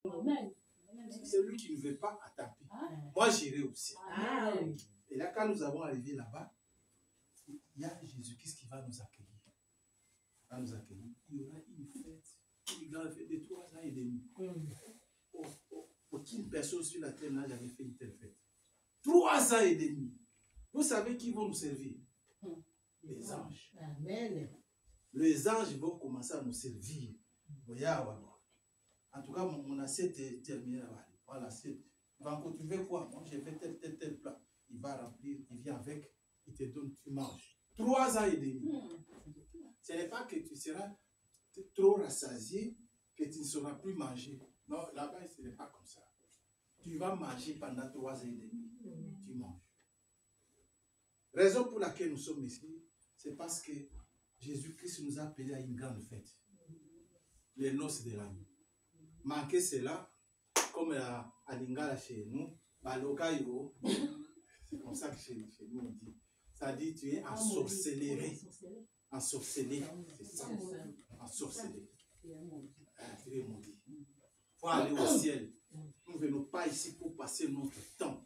Amen. Celui qui ne veut pas, à tapis. Moi, j'irai au ciel. Amen. Et là, quand nous avons arrivé là-bas, il y a Jésus-Christ qui va nous accueillir. Il va nous accueillir. Il y aura une fête, une grande fête de 3 ans et demi. Aucune personne sur la terre n'a jamais fait une telle fête. 3 ans et demi. Vous savez qui vont nous servir? Les anges. Amen. Les anges vont commencer à nous servir. En tout cas, mon assiette est terminée là-bas. Voilà, l'assiette. Il va encore, tu veux quoi? Moi, j'ai fait tel plat. Il va remplir, il vient avec, il te donne, tu manges. 3 ans et demi. Ce n'est pas que tu seras trop rassasié, que tu ne sauras plus manger. Non, là-bas, ce n'est pas comme ça. Tu vas manger pendant 3 ans et demi. Tu manges. Raison pour laquelle nous sommes ici, c'est parce que Jésus-Christ nous a appelés à une grande fête. Les noces de l'agneau. Manquer cela, comme à Lingala chez nous, Balokayo, c'est comme ça que chez nous on dit. Ça dit tu es ensorcelé. Ensorcelé, c'est ça. Ensorcelé. Tu es maudit. Il faut aller au ciel. Nous ne venons pas ici pour passer notre temps.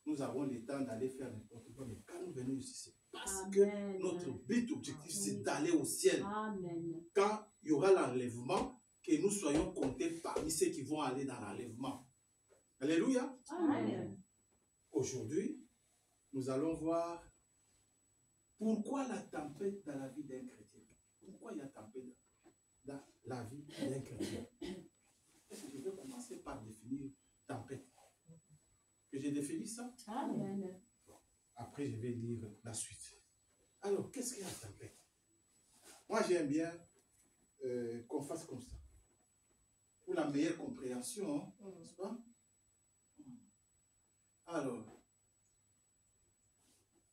Nous avons le temps d'aller faire n'importe quoi, mais quand nous venons ici, c'est parce que notre but objectif, c'est d'aller au ciel. Amen. Quand il y aura l'enlèvement, que nous soyons comptés parmi ceux qui vont aller dans l'enlèvement. Alléluia. Amen. Aujourd'hui, nous allons voir pourquoi la tempête dans la vie d'un chrétien. Pourquoi il y a tempête dans la vie d'un chrétien. Je vais commencer par définir tempête. Que j'ai défini ça? Amen. Bon, après, je vais lire la suite. Alors, qu'est-ce qu'il y a la tempête? Moi, j'aime bien qu'on fasse comme ça. Pour la meilleure compréhension, n'est-ce pas? Alors,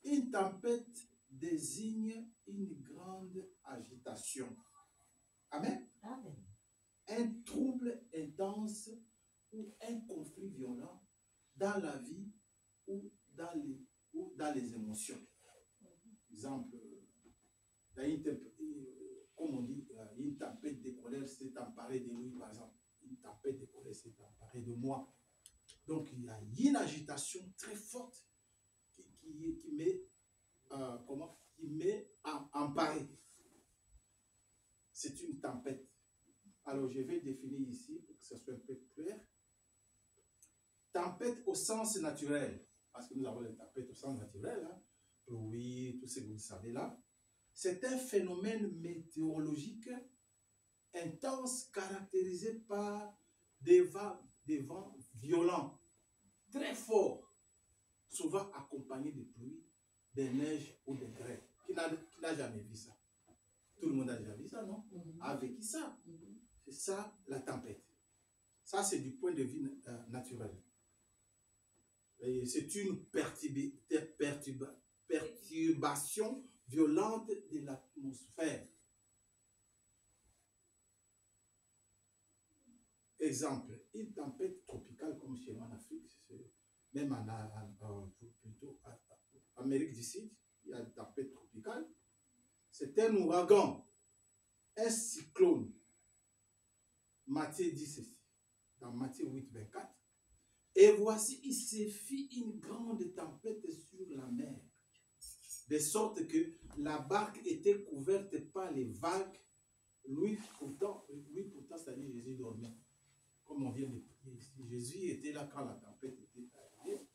une tempête désigne une grande agitation. Amen. Amen. Un trouble intense ou un conflit violent dans la vie ou dans les émotions. Exemple, comme on dit, une tempête de colère s'est emparée de lui, par exemple. Une tempête de colère s'est emparée de moi. Donc, il y a une agitation très forte qui m'est emparée. C'est une tempête. Alors, je vais définir ici pour que ça soit un peu clair. Tempête au sens naturel, parce que nous avons les tempêtes au sens naturel, hein. Pluie, tout ce que vous savez là. C'est un phénomène météorologique intense caractérisé par des vents violents, très forts, souvent accompagnés de pluie, de neige ou de grêle. Qui n'a jamais vu ça? Tout le monde a déjà vu ça, non? A vécu ça. C'est ça la tempête. Ça, c'est du point de vue naturel. C'est une perturbation violente de l'atmosphère. Exemple, une tempête tropicale comme chez nous en Afrique, même plutôt en Amérique du Sud, il y a une tempête tropicale. C'est un ouragan, un cyclone. Matthieu dit ceci, dans Matthieu 8, 24. Et voici, il s'est fit une grande tempête sur la mer, de sorte que la barque était couverte par les vagues. Lui, pourtant, c'est-à-dire Jésus dormait. Comme on vient de prier ici. Jésus était là quand la tempête était arrivée.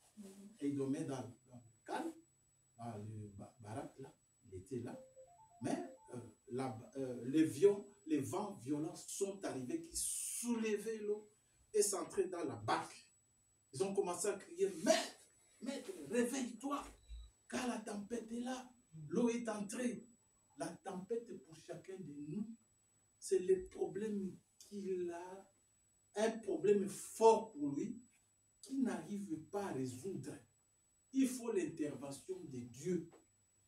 Et il dormait dans le calme, dans le baraque là. Il était là. Mais les vents violents sont arrivés qui soulevaient l'eau et s'entraient dans la barque. Ils ont commencé à crier, maître, réveille-toi, car la tempête est là. L'eau est entrée. La tempête pour chacun de nous, c'est le problème qu'il a, un problème fort pour lui, qu'il n'arrive pas à résoudre. Il faut l'intervention de Dieu.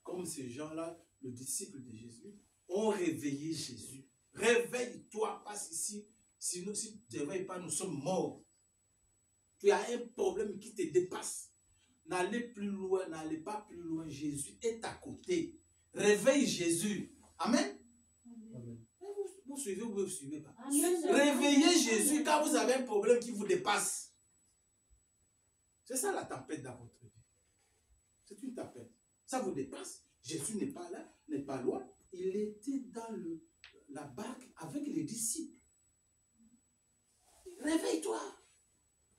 Comme ces gens-là, le disciple de Jésus, ont réveillé Jésus. Réveille-toi, passe ici. Sinon, si tu ne te réveilles pas, nous sommes morts. Tu as un problème qui te dépasse. N'allez plus loin, n'allez pas plus loin. Jésus est à côté. Réveille Jésus. Amen. Amen. Vous Vous suivez ou vous ne suivez pas? Amen. Réveillez Jésus quand vous avez un problème qui vous dépasse. C'est ça la tempête dans votre vie. C'est une tempête. Ça vous dépasse. Jésus n'est pas là, n'est pas loin. Il était dans la barque avec les disciples. Réveille-toi.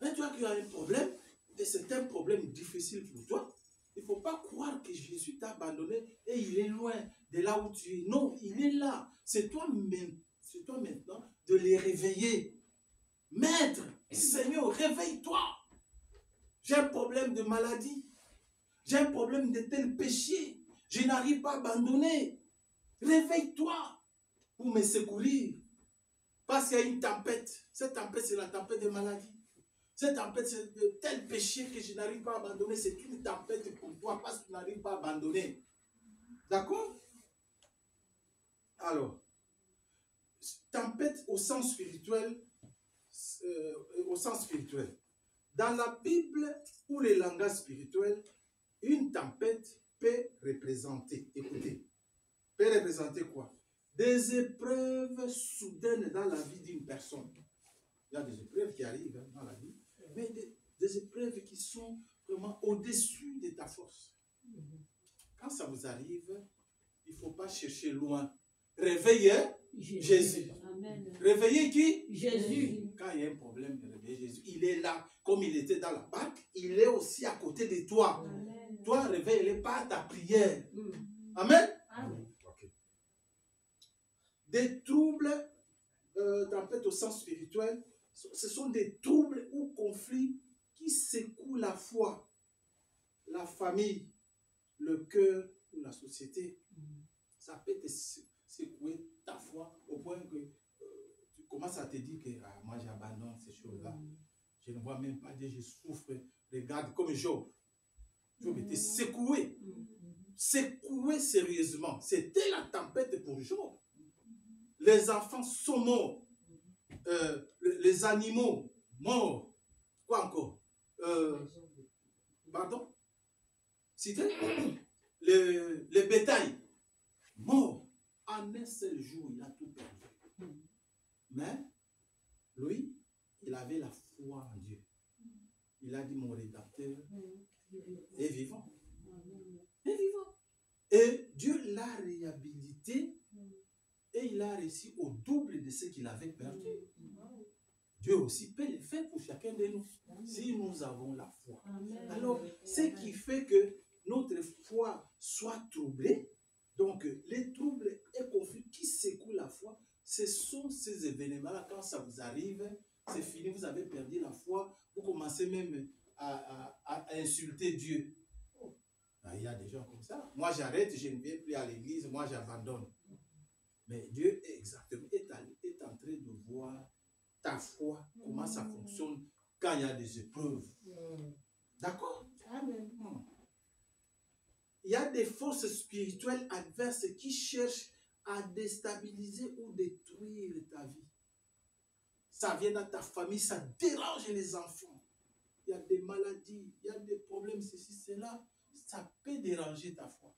Réveille-toi qu'il y a un problème. Et c'est un problème difficile pour toi. Il ne faut pas croire que Jésus t'a abandonné et il est loin de là où tu es. Non, il est là. C'est toi maintenant de les réveiller. Maître, Seigneur, réveille-toi. J'ai un problème de maladie. J'ai un problème de tel péché. Je n'arrive pas à abandonner. Réveille-toi pour me secourir. Parce qu'il y a une tempête. Cette tempête, c'est la tempête de maladie. Cette tempête, c'est de tel péché que je n'arrive pas à abandonner. C'est une tempête pour toi parce que tu n'arrives pas à abandonner. D'accord? Alors, tempête au sens spirituel. Dans la Bible ou les langages spirituels, une tempête peut représenter, écoutez, peut représenter quoi? Des épreuves soudaines dans la vie d'une personne. Il y a des épreuves qui arrivent dans la vie, mais des épreuves qui sont vraiment au-dessus de ta force. Quand ça vous arrive, il ne faut pas chercher loin. Réveillez Jésus. Amen. Réveillez qui? Jésus. Quand il y a un problème de réveiller Jésus, il est là. Comme il était dans la barque, il est aussi à côté de toi. Amen. Toi, réveille-le par ta prière. Mm. Amen. Amen. Okay. Des troubles, tempête au sens spirituel, ce sont des troubles ou conflits qui secouent la foi, la famille, le cœur ou la société. Ça peut te secouer ta foi au point que tu commences à te dire que moi j'abandonne ces choses-là. Je ne vois même pas Dieu, je souffre. Regarde comme Job. Job était secoué. Secoué sérieusement. C'était la tempête pour Job. Les enfants sont morts. Les animaux morts. Quoi encore? Pardon? C'était le bétail mort. En un seul jour, il a tout perdu. Mais lui, il avait la foi en Dieu. Il a dit, mon Rédempteur est vivant. Est vivant. Et Dieu l'a réhabilité et il a réussi au double de ce qu'il avait perdu. Dieu aussi peut le faire pour chacun de nous, si nous avons la foi. Alors, ce qui fait que notre foi soit troublée, donc les troubles et conflits qui secouent la foi, ce sont ces événements-là, quand ça vous arrive, c'est fini, vous avez perdu la foi, vous commencez même à insulter Dieu. Il y a des gens comme ça. Moi, j'arrête, je ne viens plus à l'église, moi, j'abandonne. Mais Dieu est en train de voir ta foi, comment ça fonctionne quand il y a des épreuves. D'accord? Amen. Il y a des forces spirituelles adverses qui cherchent à déstabiliser ou détruire ta vie. Ça vient dans ta famille, ça dérange les enfants. Il y a des maladies, il y a des problèmes, ceci, cela. Ça peut déranger ta foi.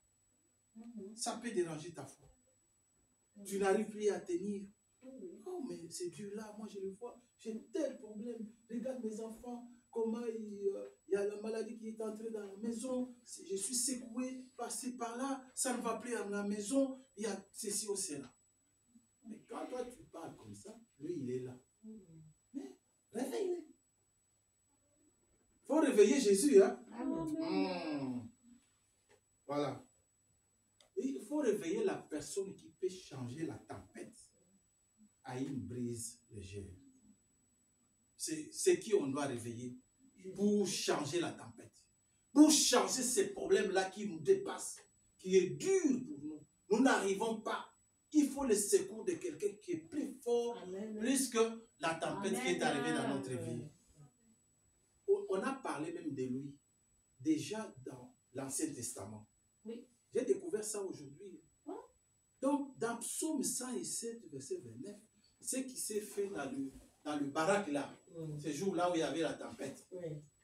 Ça peut déranger ta foi. Tu n'arrives plus à tenir. Oh, mais c'est Dieu-là, moi je le vois. J'ai tel problème. Regarde mes enfants, comment il y a la maladie qui est entrée dans la maison. Je suis secoué, passé par là. Ça ne va plus à la maison. Il y a ceci ou cela. Mais quand toi tu parles comme ça, lui il est là. Mais réveille-le. Il faut réveiller Jésus. Hein? Voilà. Et il faut réveiller la personne qui peut changer la tempête à une brise légère. C'est qui on doit réveiller pour changer la tempête. Pour changer ces problèmes-là qui nous dépassent, qui est dur pour nous. Nous n'arrivons pas. Il faut le secours de quelqu'un qui est plus fort, plus que la tempête qui est arrivée dans notre vie. On a parlé même de lui, déjà dans l'Ancien Testament. Oui. J'ai découvert ça aujourd'hui. Donc, dans Psaume 107, verset 29, ce qui s'est fait dans le baraque là, ce jour-là où il y avait la tempête,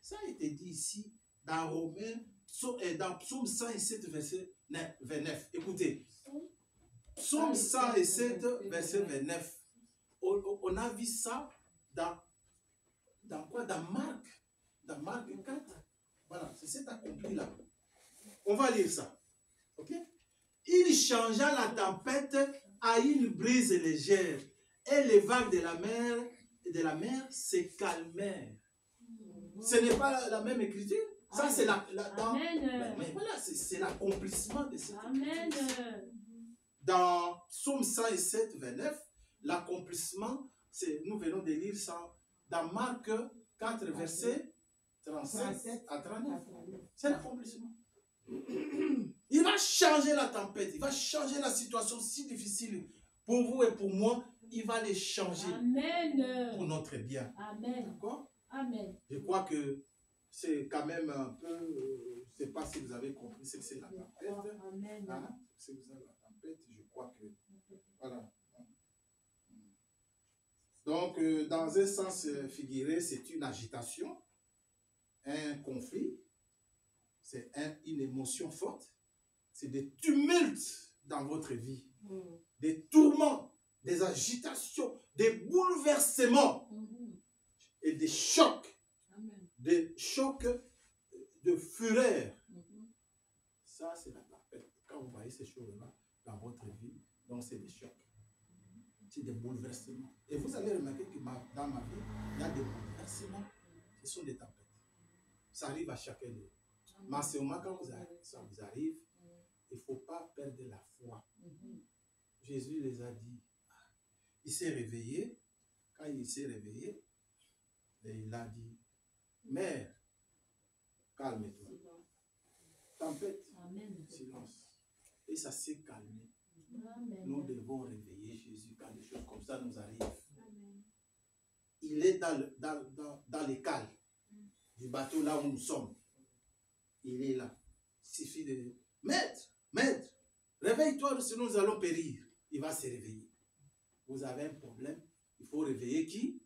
ça a été dit ici, dans Romains, dans Psaume 107, verset 29. Écoutez, Psaume 107, verset 29. On a vu ça dans quoi? Dans Marc 4. Voilà, c'est cet accompli-là. On va lire ça. Ok? Il changea la tempête à une brise légère et les vagues de la mer se calmèrent. Ce n'est pas la même écriture. Ça, c'est mais voilà, c'est l'accomplissement de cette écriture. Dans Psaume 107, 29, l'accomplissement, nous venons de lire ça dans Marc 4, verset 37 à 39. C'est l'accomplissement. Il va changer la tempête, il va changer la situation si difficile pour vous et pour moi. Il va les changer pour notre bien. D'accord? Amen. Je crois que c'est quand même un peu, je ne sais pas si vous avez compris ce que c'est la tempête. Amen. Hein? Si vous avez la tempête, je crois que, voilà. Donc, dans un sens figuré, c'est une agitation, un conflit, c'est une émotion forte, c'est des tumultes dans votre vie, des tourments, des agitations, des bouleversements et des chocs, des chocs de fureur. Ça, c'est la tempête. Quand vous voyez ces choses-là dans votre vie, donc c'est des chocs. C'est des bouleversements. Et vous allez remarquer que dans ma vie, il y a des bouleversements. Ce sont des tempêtes. Ça arrive à chacun de nous. Mais c'est au moment quand ça vous arrive, il ne faut pas perdre la foi. Jésus les a dit. Il s'est réveillé. Quand il s'est réveillé, et il a dit, Mère, calme-toi. Tempête, silence. Et ça s'est calmé. Nous devons réveiller Jésus quand des choses comme ça nous arrivent. Il est dans les cales du bateau là où nous sommes. Il est là. Il suffit de... Maître, réveille-toi, sinon nous allons périr. Il va se réveiller. Vous avez un problème, il faut réveiller qui?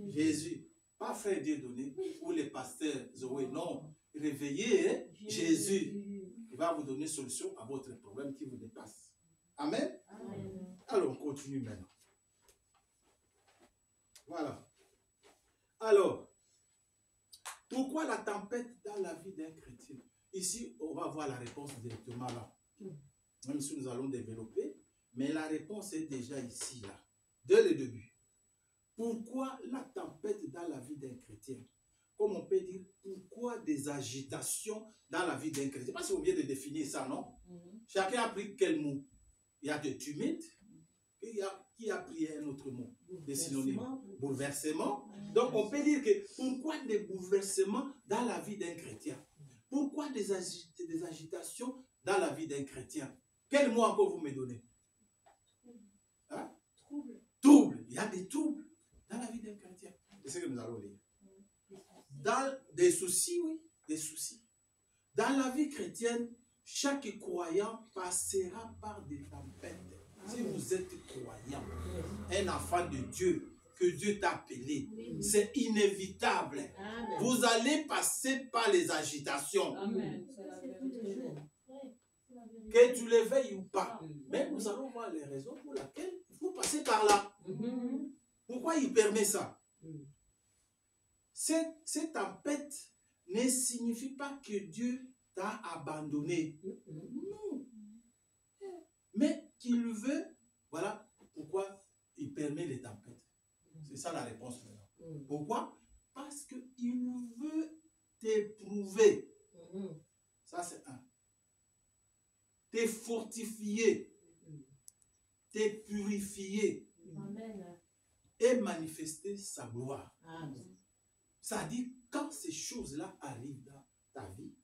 Jésus. Pas Frère Dieudonné ou les pasteurs Zoé. Non, réveillez Jésus. Il va vous donner solution à votre problème qui vous dépasse. Amen. Alors, on continue maintenant. Voilà. Alors, pourquoi la tempête dans la vie d'un chrétien? Ici, on va voir la réponse directement là. Même si nous allons développer, mais la réponse est déjà ici, là, dès le début. Pourquoi la tempête dans la vie d'un chrétien? Comme on peut dire, pourquoi des agitations dans la vie d'un chrétien? Parce qu'on vient de définir ça, non? Chacun a pris quel mot? Il y a des tumultes. Qui a pris un autre mot? Des synonymes. Bouleversement. Donc on peut dire que pourquoi des bouleversements dans la vie d'un chrétien? Pourquoi des agitations dans la vie d'un chrétien? Quel mot encore vous me donnez? Hein? Trouble. Il y a des troubles dans la vie d'un chrétien. C'est ce que nous allons lire. Dans des soucis, oui, des soucis. Dans la vie chrétienne, chaque croyant passera par des tempêtes. Si vous êtes croyant, un enfant de Dieu, que Dieu t'a appelé, c'est inévitable. Amen. Vous allez passer par les agitations. Amen. Que tu les veilles ou pas. Mais nous allons voir les raisons pour lesquelles il faut passer par là. Pourquoi il permet ça? Cette tempête ne signifie pas que Dieu t'a abandonné. Non. Mais qu'il veut, voilà pourquoi il permet les tempêtes. C'est ça la réponse maintenant. Pourquoi? Parce qu'il veut t'éprouver. Ça c'est un. Te fortifier. Te purifier. Amen. Et manifester sa gloire. Amen. Ça dit, quand ces choses-là arrivent dans ta vie,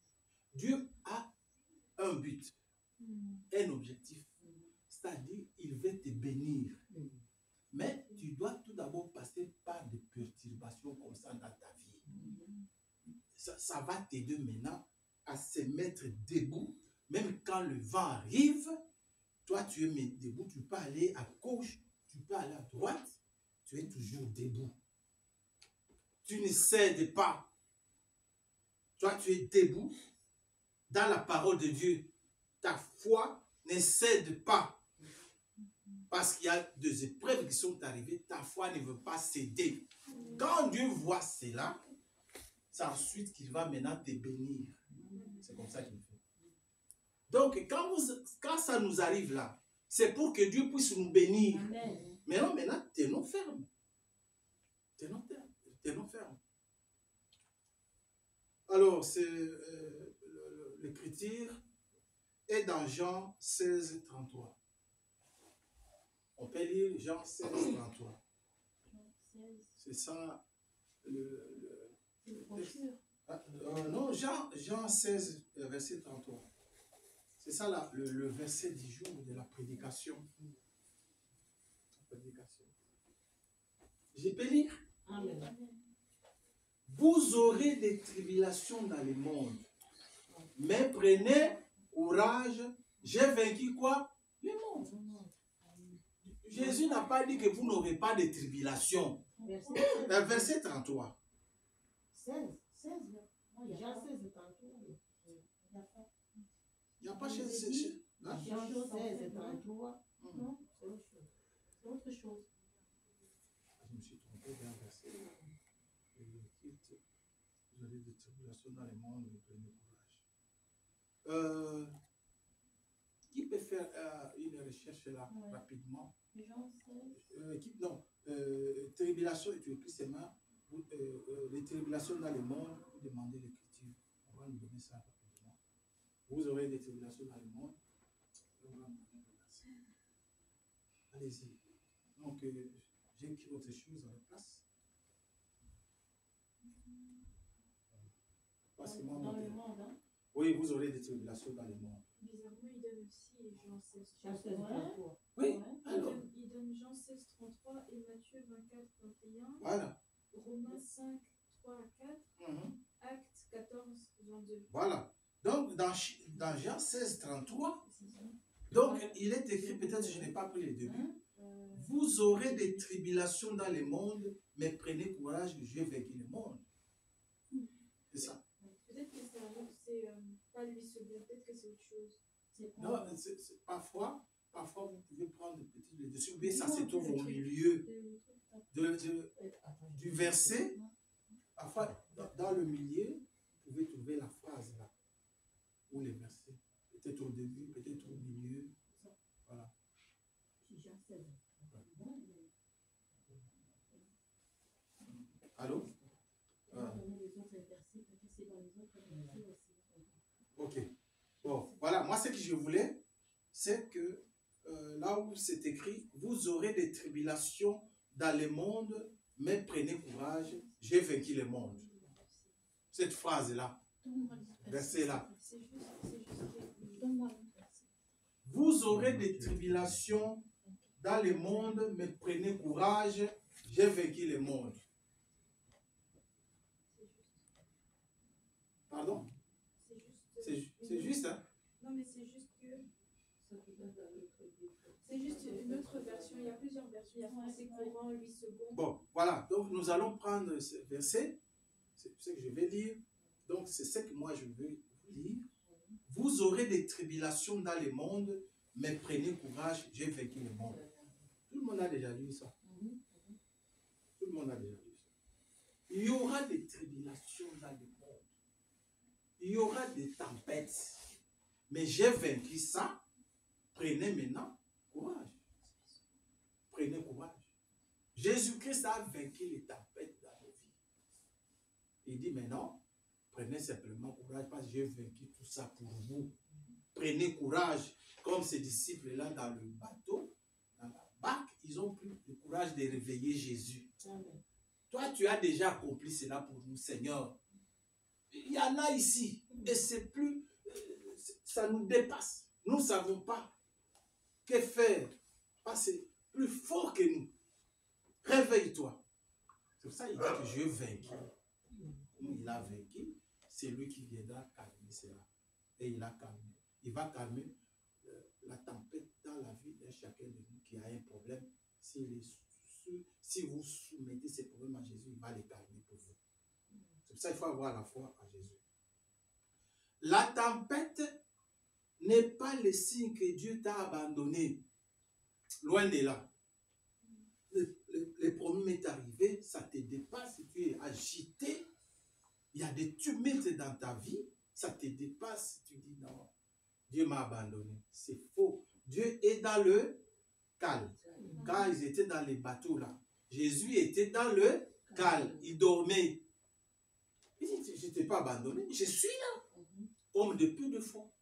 Dieu a un but, un objectif. C'est-à-dire, il veut te bénir. Mais tu dois tout d'abord passer par des perturbations comme ça dans ta vie. Ça va t'aider maintenant à se mettre debout. Même quand le vent arrive, toi tu es debout, tu peux aller à gauche, tu peux aller à droite, tu es toujours debout. Tu ne cèdes pas. Toi tu es debout dans la parole de Dieu. Ta foi ne cède pas. parce qu'il y a des épreuves qui sont arrivées, ta foi ne veut pas céder. Quand Dieu voit cela, c'est ensuite qu'il va maintenant te bénir. C'est comme ça qu'il fait. Donc, quand ça nous arrive là, c'est pour que Dieu puisse nous bénir. Amen. Mais non, maintenant, tenons ferme. Tenons ferme. Alors, l'écriture est dans Jean 16, 33. On peut lire Jean 16, 33. C'est ça non, Jean 16, verset 33. C'est ça là, le verset du jour de la prédication. Je peux lire? Amen. Vous aurez des tribulations dans le monde. Mais prenez courage. J'ai vaincu quoi? Le monde. Jésus n'a pas dit que vous n'aurez pas de tribulations. Verset 33. 16. Jean 16, 33. Il n'y a pas chez... Jean 16, 33. Non, c'est autre chose. C'est autre chose. Je me suis trompé d'un verset. Vous avez des tribulations dans le monde, mais prenez courage. Qui peut faire une recherche là, rapidement? Jean 16. Non, tribulation, et écrit seulement les tribulations dans le monde, vous demandez l'écriture. On va nous donner ça rapidement. Vous aurez des tribulations dans le monde. Allez-y. Donc, j'ai écrit autre chose à la place. Dans le monde, hein? Oui, vous aurez des tribulations dans le monde. Bizarrement, il donne aussi Jean 16, Jean 16, 33. Oui, alors. Il donne Jean 16, 33 et Matthieu 24, 21. Voilà. Romains 5, 3 à 4. Actes 14, 22. Voilà. Donc, dans Jean 16, 33, donc, il est écrit, peut-être je n'ai pas pris les débuts. Vous aurez des tribulations dans le monde, mais prenez courage, j'ai vaincu le monde. C'est ça. Peut-être que c'est pas lui second, peut-être que c'est autre chose. Non, parfois, vous pouvez prendre le dessus, mais ça se trouve au milieu du verset. Parfois, dans le milieu, vous pouvez trouver la phrase là, ou les versets. Peut-être au début, peut-être au milieu. Voilà. Allô? Ok. Bon, voilà. Moi, ce que je voulais, c'est que là où c'est écrit, vous aurez des tribulations dans le monde, mais prenez courage, j'ai vaincu le monde. Cette phrase-là, verset-là. Vous aurez des tribulations dans le monde, mais prenez courage, j'ai vaincu le monde. Pardon? C'est juste, hein? Non, mais c'est juste que... C'est juste une autre version. Il y a plusieurs versions. Il y a français courant, lui second. Bon, voilà. Donc, nous allons prendre ce verset. C'est ce que je vais lire. Donc, c'est ce que moi, je veux lire. Vous aurez des tribulations dans le monde, mais prenez courage, j'ai vaincu le monde. Tout le monde a déjà lu ça. Tout le monde a déjà lu ça. Il y aura des tribulations dans le monde. Il y aura des tempêtes. Mais j'ai vaincu ça. Prenez maintenant courage. Prenez courage. Jésus-Christ a vaincu les tempêtes dans nos vies. Il dit maintenant, prenez simplement courage parce que j'ai vaincu tout ça pour vous. Prenez courage. Comme ces disciples-là dans le bateau, dans la barque, ils ont pris le courage de réveiller Jésus. Amen. Toi, tu as déjà accompli cela pour nous, Seigneur. Il y en a ici. Et c'est plus... ça nous dépasse. Nous ne savons pas que faire. Parce que c'est plus fort que nous. Réveille-toi. C'est pour ça qu'il dit que je vaincu. Il a vaincu. C'est lui qui viendra calmer cela. Et il a calmé. Il va calmer la tempête dans la vie de chacun de nous qui a un problème. Si vous soumettez ces problèmes à Jésus, il va les calmer pour vous. C'est pour ça qu'il faut avoir la foi à Jésus. La tempête n'est pas le signe que Dieu t'a abandonné. Loin de là. Le problème est arrivé, ça te dépasse, tu es agité, il y a des tumultes dans ta vie, ça te dépasse, tu dis non, Dieu m'a abandonné. C'est faux. Dieu est dans le calme. Quand ils étaient dans les bateaux là, Jésus était dans le calme, il dormait. Il dit, je ne t'ai pas abandonné, je suis là, homme de peu de foi.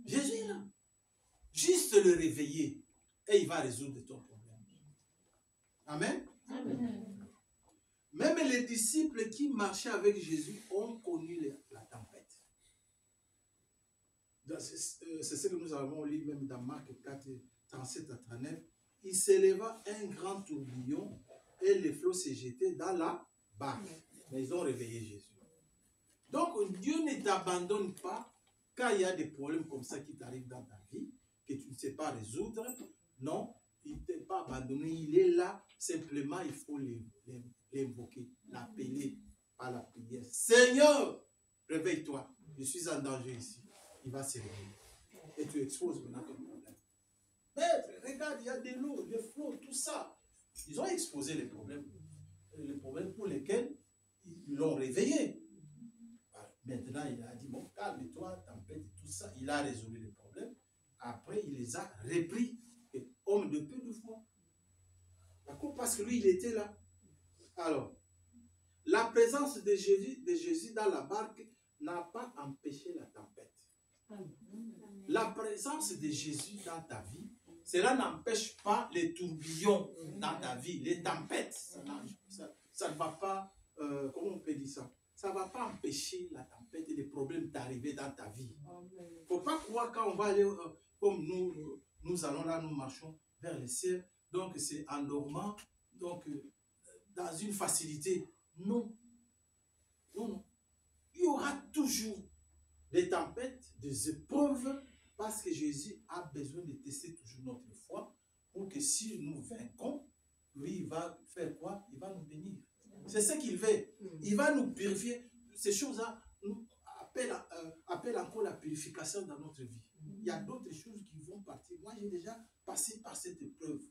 Jésus est là. Juste le réveiller et il va résoudre ton problème. Amen. Amen. Même les disciples qui marchaient avec Jésus ont connu la tempête. C'est ce que nous avons lu même dans Marc 4, 37 à 39. Il s'éleva un grand tourbillon et les flots se jetaient dans la barque. Mais ils ont réveillé Jésus. Donc Dieu ne t'abandonne pas quand il y a des problèmes comme ça qui t'arrivent dans ta vie, que tu ne sais pas résoudre. Non, il ne t'est pas abandonné, il est là. Simplement, il faut l'invoquer, l'appeler par la prière. Seigneur, réveille-toi. Je suis en danger ici. Il va se réveiller. Et tu exposes maintenant ton problème. Maître, regarde, il y a de l'eau, des flots, tout ça. Ils ont exposé les problèmes pour lesquels ils l'ont réveillé. Maintenant, il a dit, bon, calme-toi, tempête, tout ça. Il a résolu les problèmes. Après, il les a repris. Et homme de peu de foi. D'accord? Parce que lui, il était là. Alors, la présence de Jésus dans la barque n'a pas empêché la tempête. La présence de Jésus dans ta vie, cela n'empêche pas les tourbillons dans ta vie, les tempêtes. Ça ne va pas, comment on peut dire ça? Ça ne va pas empêcher la tempête et les problèmes d'arriver dans ta vie. Il ne faut pas croire quand on va aller, comme nous allons là, nous marchons vers le ciel, donc c'est en dormant, donc dans une facilité. Non. Non, non. Il y aura toujours des tempêtes, des épreuves, parce que Jésus a besoin de tester toujours notre foi pour que si nous vaincons, lui, il va faire quoi? Il va nous bénir. C'est ce qu'il fait. Il va nous purifier. Ces choses-là nous appellent encore la purification dans notre vie. Il y a d'autres choses qui vont partir. Moi, j'ai déjà passé par cette épreuve.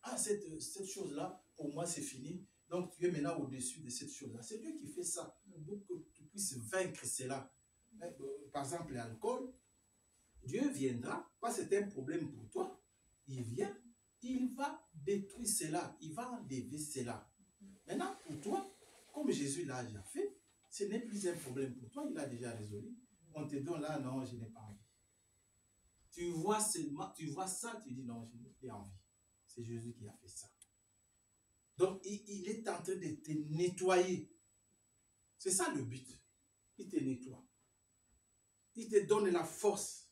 Ah, cette chose-là, pour moi, c'est fini. Donc, tu es maintenant au-dessus de cette chose-là. C'est Dieu qui fait ça pour que tu puisses vaincre cela. Par exemple, l'alcool, Dieu viendra, parce que c'est un problème pour toi. Il vient, il va détruire cela, il va enlever cela. Maintenant, pour toi, comme Jésus l'a déjà fait, ce n'est plus un problème pour toi, il l'a déjà résolu. On te donne là, non, je n'ai pas envie. Tu vois ça, tu dis non, je n'ai plus envie. C'est Jésus qui a fait ça. Donc, il est en train de te nettoyer. C'est ça le but. Il te nettoie. Il te donne la force.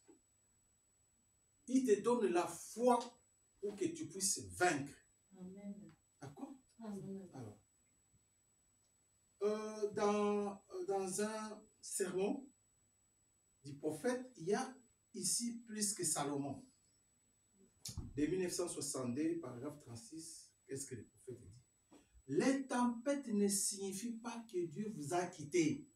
Il te donne la foi pour que tu puisses vaincre. Amen. D'accord? Amen. Alors, dans un sermon du prophète, il y a ici plus que Salomon. De 1962, paragraphe 36, qu'est-ce que le prophète dit? Les tempêtes ne signifient pas que Dieu vous a quitté.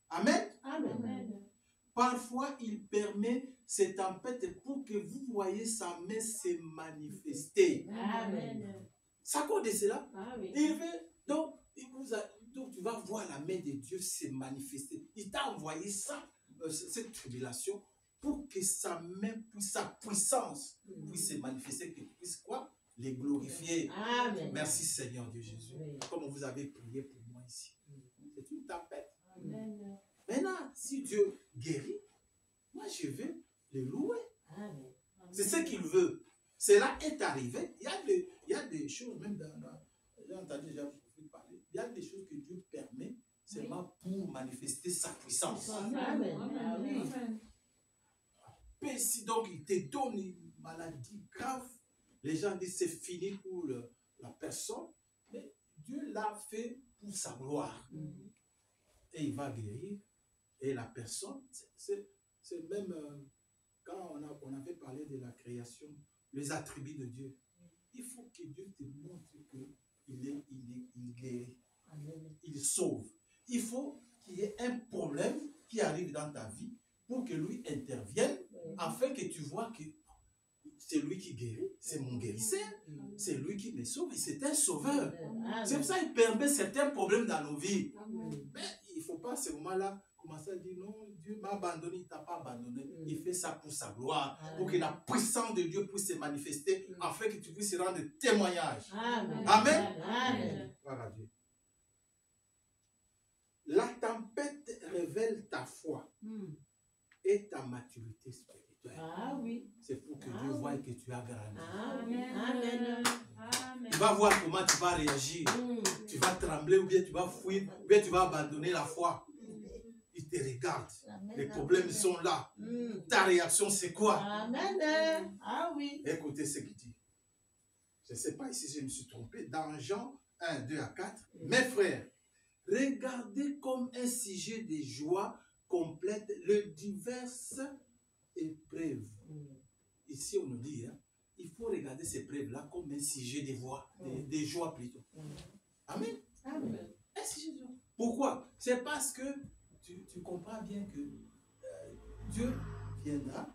Amen. Amen. Parfois, il permet ces tempêtes pour que vous voyez sa main se manifester. Amen. Ça cause de cela. Ah oui. Il veut, donc tu vas voir la main de Dieu se manifester. Il t'a envoyé ça, cette tribulation, pour que sa main, sa puissance puisse se manifester, que tu puisses quoi? Les glorifier. Amen. Merci Seigneur Dieu Jésus. Oui. Comme vous avez prié pour moi ici. C'est une tempête. Amen. Maintenant, si Dieu guérit, moi je vais le louer. Amen. C'est ce qu'il veut. Cela est arrivé. Il y a des choses, même j'ai entendu déjà parler, il y a des choses que Dieu permet seulement pour manifester sa puissance. Amen. Ah oui. Mais si donc il te donne une maladie grave, les gens disent c'est fini pour la personne, mais Dieu l'a fait pour sa gloire. Et il va guérir. Et la personne, c'est même quand on avait parlé de la création, les attributs de Dieu. Il faut que Dieu te montre qu'il guérit, il sauve. Il faut qu'il y ait un problème qui arrive dans ta vie pour que lui intervienne afin que tu vois que c'est lui qui guérit, c'est mon guérisseur, c'est lui qui me sauve, et c'est un sauveur. C'est pour ça qu'il permet certains problèmes dans nos vies. Mais il ne faut pas à ce moment-là commencer à dire non, Dieu m'a abandonné, il ne t'a pas abandonné. Il fait ça pour sa gloire, pour que la puissance de Dieu puisse se manifester, afin que tu puisses rendre témoignage. Amen. Amen. Voilà Dieu. La tempête révèle ta foi et ta maturité spirituelle. Ah oui. C'est pour que Dieu voie que tu as grandi. Amen. Amen. Tu vas voir comment tu vas réagir. Tu vas trembler ou bien tu vas fuir ou bien tu vas abandonner la foi. Il te regarde. Les problèmes sont là. Ta réaction c'est quoi? Amen. Ah oui. Écoutez ce qu'il dit. Je ne sais pas si je me suis trompé. Dans Jean 1, 2 à 4. Mes frères, regardez comme un sujet de joie complète les diverses épreuves. Ici, on nous dit, hein, il faut regarder ces épreuves-là comme un sujet de joie plutôt. Amen. Amen. Un sujet de joie. Pourquoi? C'est parce que tu comprends bien que Dieu viendra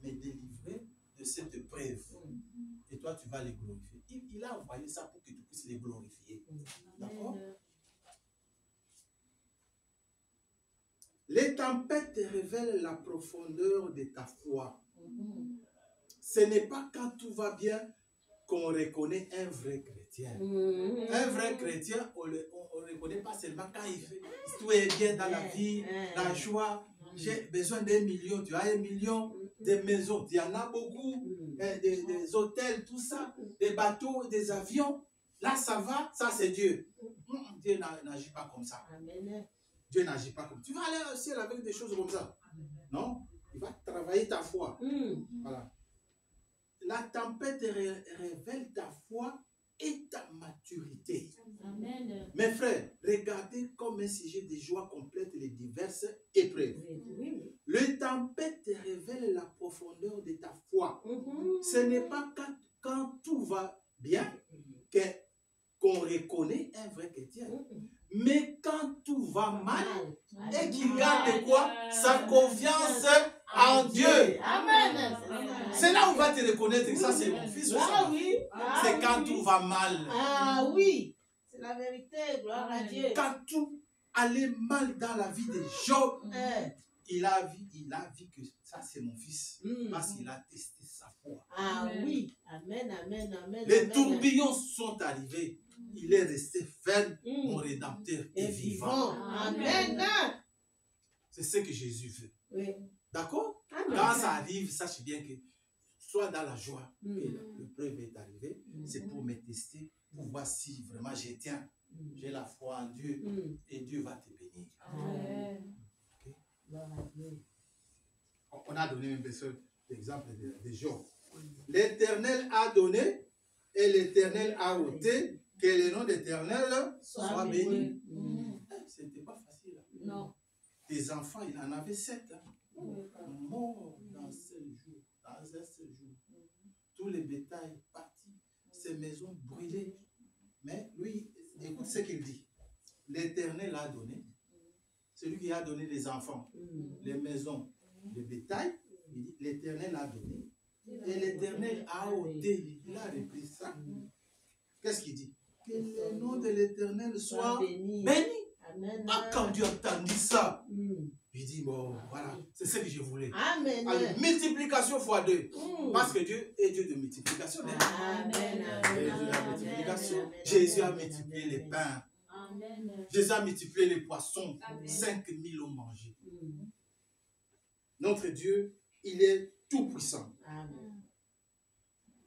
me délivrer de cette épreuve. Et toi, tu vas les glorifier. Il a envoyé ça pour que tu puisses les glorifier. D'accord? Les tempêtes révèlent la profondeur de ta foi. Ce n'est pas quand tout va bien qu'on reconnaît un vrai chrétien. Un vrai chrétien, on ne reconnaît pas seulement quand tout est bien dans la vie, la joie. J'ai besoin d'1 million, tu as 1 million, des maisons, il y en a beaucoup, des hôtels, tout ça, des bateaux, des avions. Là, ça va, ça c'est Dieu. Dieu n'agit pas comme ça. Dieu n'agit pas comme ça. Tu vas aller au ciel avec des choses comme ça. Non, il va travailler ta foi. Voilà. La tempête révèle ta foi et ta maturité. Amen. Mes frères, regardez comme un sujet de joie complète les diverses épreuves. Le tempête révèle la profondeur de ta foi. Ce n'est pas quand tout va bien qu'on reconnaît un vrai chrétien. Mais quand tout va mal, et qu'il garde quoi? Sa confiance en Dieu. Amen. C'est là où on va te reconnaître que ça c'est mon fils. Ah oui. C'est quand tout va mal. Ah oui. C'est la vérité. Gloire à Dieu. Quand tout allait mal dans la vie de Job, il a vu que ça c'est mon fils. Parce qu'il a testé sa foi. Ah oui. Amen, amen, amen. Les tourbillons sont arrivés. Il est resté ferme, mon rédempteur est vivant. Amen. C'est ce que Jésus veut. Oui. D'accord? Quand ça arrive, sache bien que sois dans la joie que l'épreuve est arrivée. C'est pour me tester, pour voir si vraiment je tiens. J'ai la foi en Dieu et Dieu va te bénir. Amen. Okay? On a donné un exemple de Job. L'Éternel a donné et l'Éternel a ôté. Que le nom d'Éternel soit béni. Ce n'était pas facile. Non. Tes enfants, il en avait 7. Morts dans 7 jours. Dans un seul jour. Tous les bétails partis. Ces maisons brûlées. Mais lui, écoute ce qu'il dit. L'Éternel a donné. C'est lui qui a donné les enfants. Les maisons, les bétails. L'Éternel a donné. Et l'Éternel a ôté. Il a repris ça. Qu'est-ce qu'il dit? Que le nom de l'Éternel soit béni. Amen. Ah, quand Dieu a entendu ça, il dit, bon, voilà, c'est ce que je voulais. Amen. Alors, multiplication fois 2. Parce que Dieu est Dieu de multiplication. Amen. Jésus a multiplié les pains. Amen. Jésus a multiplié les poissons. 5000 ont mangé. Notre Dieu, il est tout puissant. Amen.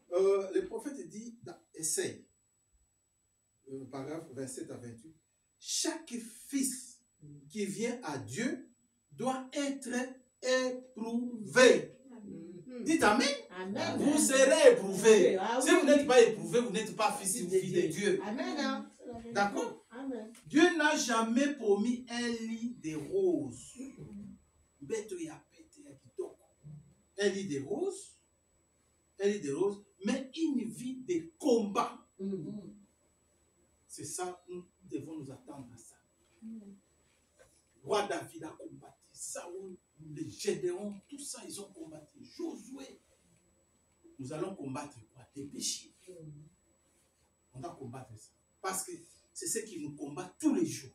Le prophète dit, essaye. Paragraphe 27 à 28. Chaque fils qui vient à Dieu doit être éprouvé. Dites Amen. Amen. Vous serez éprouvé. Ah, si vous n'êtes pas éprouvé, vous n'êtes pas fils ou fille de Dieu. Amen. D'accord? Dieu n'a jamais promis un lit de roses. Un lit de roses. Mais une vie de combat. C'est ça, nous devons nous attendre à ça. Roi David a combattu, Saoul, les Gédéons, tout ça, ils ont combattu. Josué, nous allons combattre quoi? Les péchés. On doit combattre ça. Parce que c'est ce qui nous combat tous les jours.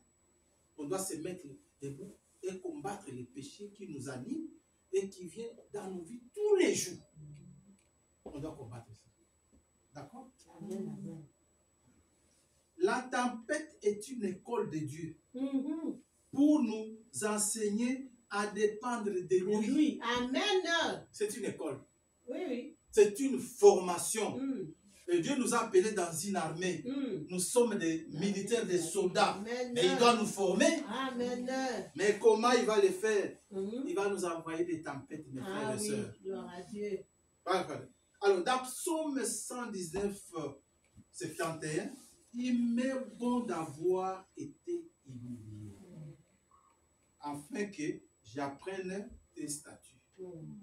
On doit se mettre debout et combattre les péchés qui nous animent et qui viennent dans nos vies tous les jours. On doit combattre ça. D'accord? La tempête est une école de Dieu pour nous enseigner à dépendre de lui. Oui, amen. C'est une école. Oui, oui. C'est une formation. Et Dieu nous a appelés dans une armée. Nous sommes des militaires, des soldats. Amen. Et il doit nous former. Amen. Mais comment il va le faire? Il va nous envoyer des tempêtes, mes frères Ah et oui, sœurs. gloire à Dieu. Alors, dans Psaume 119, 71, il m'est bon d'avoir été humilié, afin que j'apprenne tes statuts.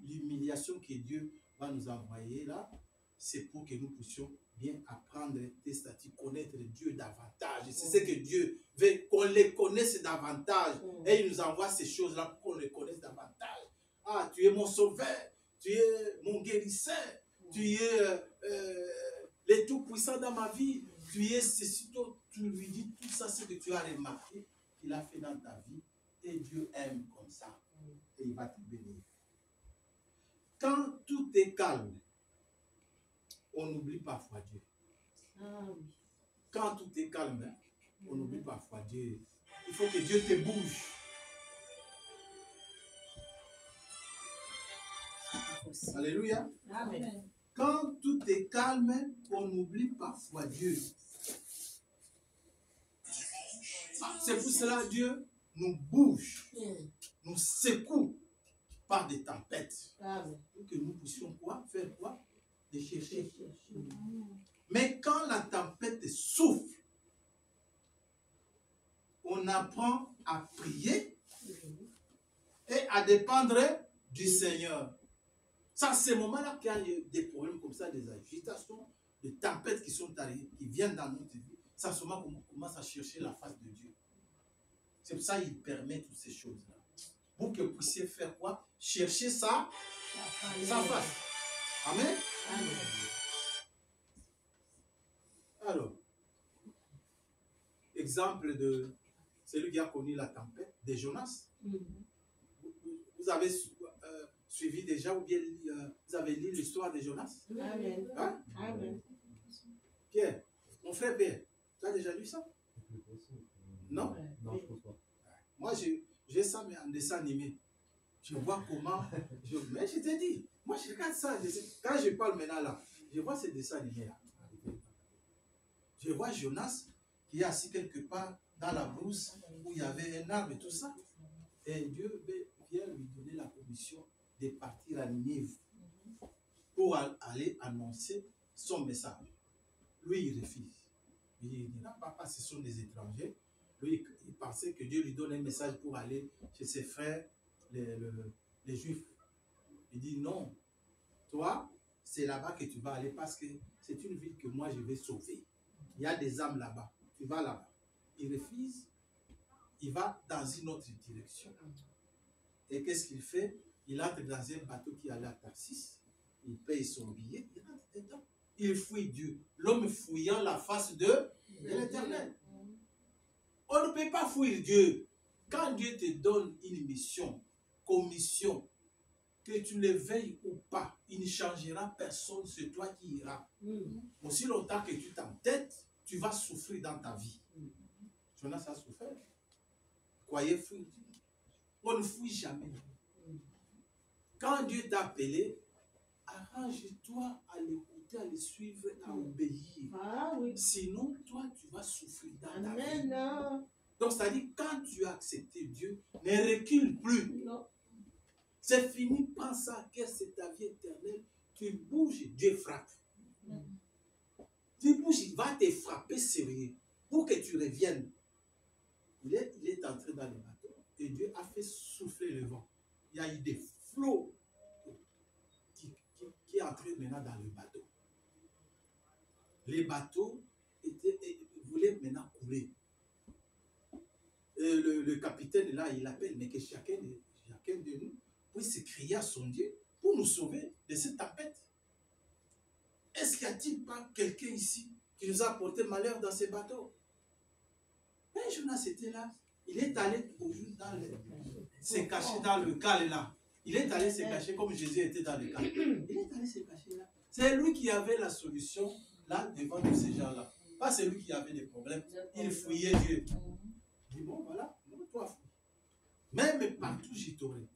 L'humiliation que Dieu va nous envoyer là, c'est pour que nous puissions bien apprendre tes statuts, connaître Dieu davantage. C'est ce que Dieu veut, qu'on les connaisse davantage. Et il nous envoie ces choses-là pour qu'on les connaisse davantage. Ah, tu es mon sauveur, tu es mon guérisseur, tu es le tout-puissant dans ma vie, tu es ceci, tu lui dis tout ça, ce que tu as remarqué qu'il a fait dans ta vie. Et Dieu aime comme ça. Et il va te bénir. Quand tout est calme, on oublie parfois Dieu. Ah oui. Quand tout est calme, hein, on oublie parfois Dieu. Il faut que Dieu te bouge. Alléluia. Amen. Quand tout est calme, on oublie parfois Dieu. Ah, c'est pour cela que Dieu nous bouge, nous secoue par des tempêtes. Amen. Pour que nous puissions quoi? Faire quoi? Les chercher. Mais quand la tempête souffle, on apprend à prier et à dépendre du Seigneur. Ça, c'est ce moment-là qu'il y a des problèmes comme ça, des agitations, des tempêtes qui sont arrivées, qui viennent dans notre vie. C'est à ce moment qu'on commence à chercher la face de Dieu. C'est pour ça qu'il permet toutes ces choses-là. Pour que vous puissiez faire quoi? Chercher sa face. Amen. Amen. Alors, exemple de celui qui a connu la tempête, de Jonas. Vous avez suivi déjà ou bien vous avez lu l'histoire de Jonas? Amen. Hein? Amen. Pierre, mon frère Pierre, tu as déjà lu ça? Non? Non, je pense pas. Moi, j'ai ça mais en dessin animé. Je vois comment... mais je t'ai dit, moi je regarde ça. Quand je parle maintenant là, je vois ces dessins animés là. Je vois Jonas qui est assis quelque part dans la brousse où il y avait un arbre et tout ça. Et Dieu vient lui donner la permission de partir à Ninive pour aller annoncer son message. Lui, il refuse. Il dit, non, papa, ce sont des étrangers. Lui, il pensait que Dieu lui donne un message pour aller chez ses frères, les Juifs. Il dit, non, toi, c'est là-bas que tu vas aller parce que c'est une ville que moi, je vais sauver. Il y a des âmes là-bas. Tu vas là-bas. Il refuse. Il va dans une autre direction. Et qu'est-ce qu'il fait? Il entre dans un bateau qui allait à Tarsis. Il paye son billet. Il rentre dedans. Il fuit Dieu. L'homme fouillant la face de l'Éternel. On ne peut pas fuir Dieu. Quand Dieu te donne une mission, commission, que tu le veilles ou pas, il ne changera personne, c'est toi qui iras. Aussi longtemps que tu t'entêtes, tu vas souffrir dans ta vie. Jonas a souffert. Croyez fuir Dieu. On ne fuit jamais. Quand Dieu t'a appelé, arrange-toi à l'écouter, à le suivre, à obéir. Ah oui. Sinon, toi, tu vas souffrir dans ta vie. Amen. Donc, c'est-à-dire, quand tu as accepté Dieu, ne recule plus. Non. C'est fini, pense à que c'est ta vie éternelle. Tu bouges, Dieu frappe. Tu bouges, il va te frapper sérieux pour que tu reviennes. Il est entré dans le bateau et Dieu a fait souffler le vent. Il y a eu des flots qui est entré maintenant dans le bateau. Les bateaux voulaient maintenant couler. Et le capitaine là, il appelle, mais que chacun de nous puisse crier à son Dieu pour nous sauver de cette tempête. est-ce qu'il n'y a-t-il pas quelqu'un ici qui nous a apporté malheur dans ces bateaux? Mais Jonas était là. Il est allé se cacher dans le cal là. Il est allé se cacher comme Jésus était dans le cal. Il est allé se cacher là. C'est lui qui avait la solution là devant tous ces gens-là. Pas celui qui avait des problèmes. Il fouillait Dieu. Il dit bon voilà, toi fouille. Même partout j'y t'aurai.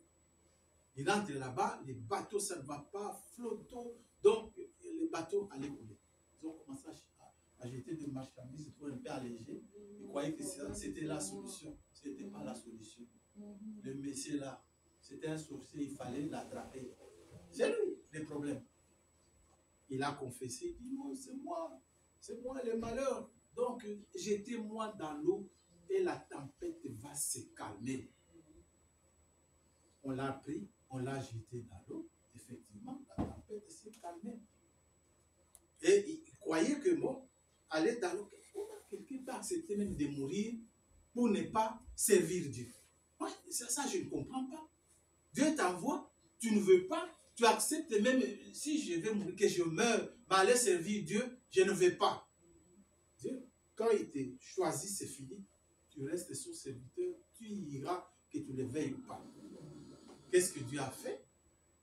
Il entre là-bas, les bateaux ça ne va pas flotter. Donc les bateaux allaient couler. Ils ont commencé à jeter des marchandises pour un peu alléger. Ils croyaient que c'était la solution. Ce n'était pas la solution. Le monsieur là, c'était un sorcier, il fallait l'attraper. C'est lui le problème. Il a confessé, il dit non, c'est moi le malheur. Donc jetez-moi dans l'eau et la tempête va se calmer. On l'a pris, on l'a jeté dans l'eau. Effectivement, la tempête s'est calmée. Et il croyait que bon, aller dans l'eau, quelqu'un peut accepter même de mourir pour ne pas servir Dieu. Ouais, ça, je ne comprends pas. Dieu t'envoie, tu ne veux pas, tu acceptes même si je vais mourir, que je meure, mais aller servir Dieu, je ne veux pas. Dieu, quand il te choisit, c'est fini. Tu restes son serviteur, tu iras, que tu le veuilles ou pas. Qu'est-ce que Dieu a fait?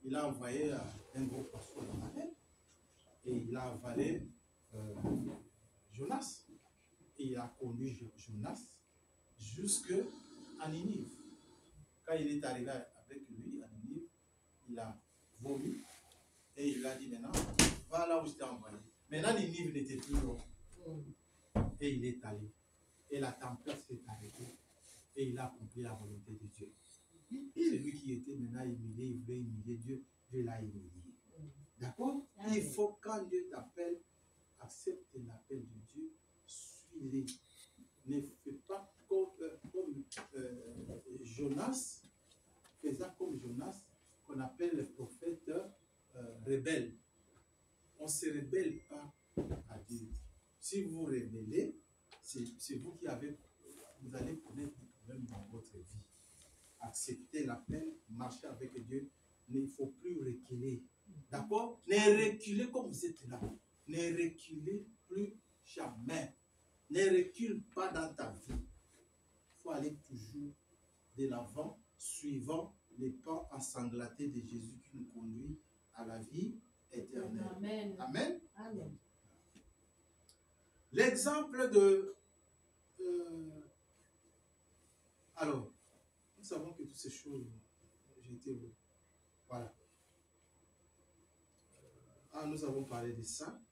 Il a envoyé un gros poisson dans la mer et il a avalé Jonas. Et il a conduit Jonas jusqu'à Ninive. Quand il est arrivé avec lui à Ninive, il a vomi et il a dit maintenant, va là où je t'ai envoyé. Maintenant, Ninive n'était plus loin. Et il est allé. Et la tempête s'est arrêtée. Et il a accompli la volonté de Dieu. C'est lui qui était maintenant humilié, il voulait humilier Dieu, Dieu l'a humilié. D'accord? Il faut, quand Dieu t'appelle, accepte l'appel de Dieu, suis-le. Ne fais pas comme Jonas, faisant comme Jonas, qu'on appelle le prophète rebelle. On ne se rebelle pas à Dieu. Si vous rébellez, c'est vous qui avez, vous allez connaître des problèmes dans votre vie. Acceptez l'appel, marchez avec Dieu. Il ne faut plus reculer. D'accord? Ne reculez comme vous êtes là. Ne reculez plus jamais. Ne recule pas dans ta vie. Il faut aller toujours de l'avant, suivant les pas ensanglantés de Jésus qui nous conduit à la vie éternelle. Amen. Amen. Amen. L'exemple de... alors, nous savons que toutes ces choses, j'étais... Voilà. Nous avons parlé de ça.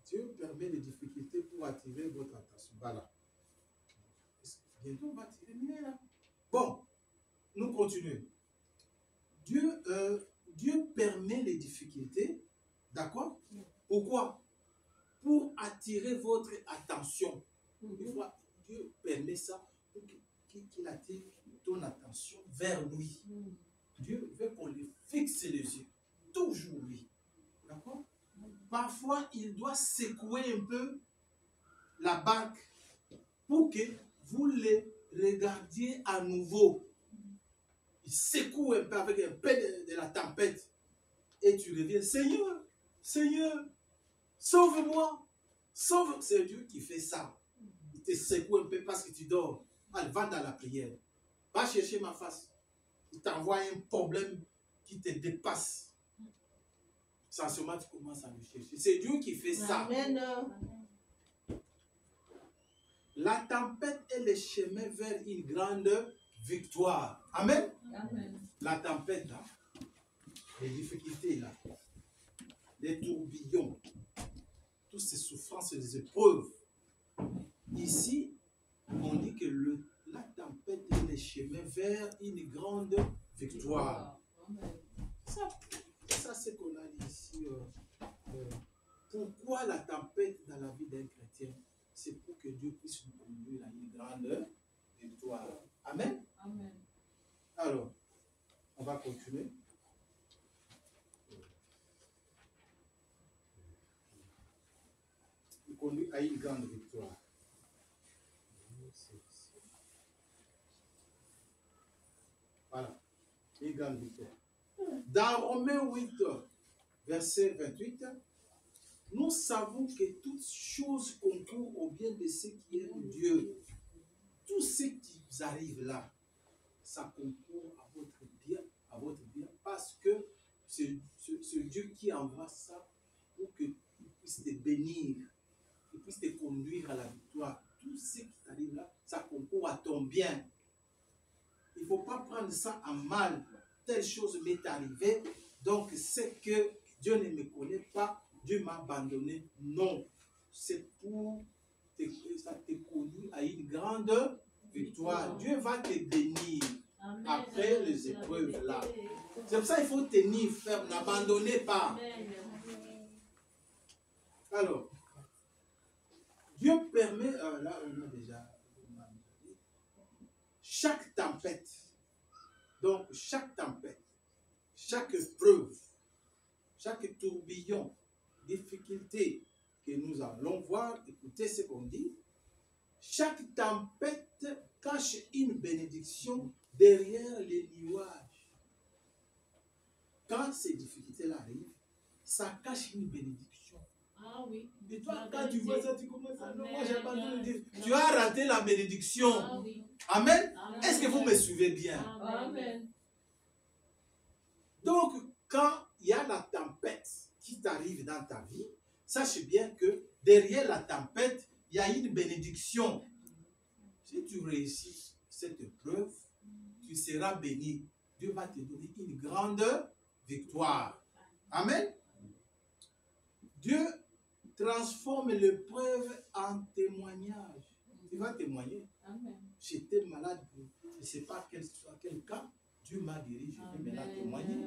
Dieu permet les difficultés pour attirer votre attention. Voilà. Bientôt, on va tirer là. Bon, nous continuons. Dieu permet les difficultés. D'accord? Pourquoi? Pour attirer votre attention. Des fois, Dieu permet ça pour qu'il attire ton attention vers lui. Dieu veut qu'on lui fixe les yeux. Toujours lui. D'accord? Parfois, il doit secouer un peu la barque pour que vous les regardiez à nouveau. Il secoue un peu avec un peu de la tempête. Et tu reviens, Seigneur, Seigneur, sauve-moi. Sauve. C'est Dieu qui fait ça. Il te secoue un peu parce que tu dors. Allez, va dans la prière. Va chercher ma face. Il t'envoie un problème qui te dépasse. Sans seulement tu commences à le chercher. C'est Dieu qui fait ça. Amen. La tempête est le chemin vers une grande victoire. Amen. Amen. La tempête, là, les difficultés, là, les tourbillons, toutes ces souffrances, les épreuves. Ici, on dit que la tempête est le chemin vers une grande victoire. Ça c'est qu'on a dit ici. Pourquoi la tempête dans la vie d'un chrétien? C'est pour que Dieu puisse nous conduire à une grande victoire. Amen. Amen. Alors, on va continuer. Il conduit à une grande victoire. Voilà, une grande victoire. Dans Romains 8, verset 28, nous savons que toutes choses concourent au bien de ceux qui aiment Dieu. Tout ce qui vous arrive là, ça concourt à votre bien, parce que c'est Dieu qui envoie ça pour qu'il puisse te bénir, qu'il puisse te conduire à la victoire. Tout ce qui t'arrive là, ça concourt à ton bien. Il ne faut pas prendre ça en mal. Telle chose m'est arrivée, donc c'est que Dieu ne me connaît pas, Dieu m'a abandonné. Non, c'est pour ça te conduire à une grande victoire. Dieu va te bénir. Amen. Après les épreuves là. C'est pour ça qu'il faut tenir ferme, n'abandonnez pas. Alors, Dieu permet, là on a déjà, chaque tempête, donc chaque tempête, chaque épreuve, chaque tourbillon, difficulté que nous allons voir, écoutez ce qu'on dit, chaque tempête cache une bénédiction derrière les nuages. Quand ces difficultés-là arrivent, ça cache une bénédiction. Ah oui. Et toi, quand tu vois ça, tu commences à non, moi j'ai abandonné le Dieu. Tu as raté la bénédiction. Ah oui. Amen. Amen. Est-ce que vous me suivez bien? Amen. Donc, quand il y a la tempête qui t'arrive dans ta vie, sache bien que derrière la tempête, il y a une bénédiction. Si tu réussis cette épreuve, tu seras béni. Dieu va te donner une grande victoire. Amen. Dieu transforme l'épreuve en témoignage. Tu vas témoigner. Amen. J'étais malade, je ne sais pas quel cas, Dieu m'a guéri, je vais maintenant témoigner.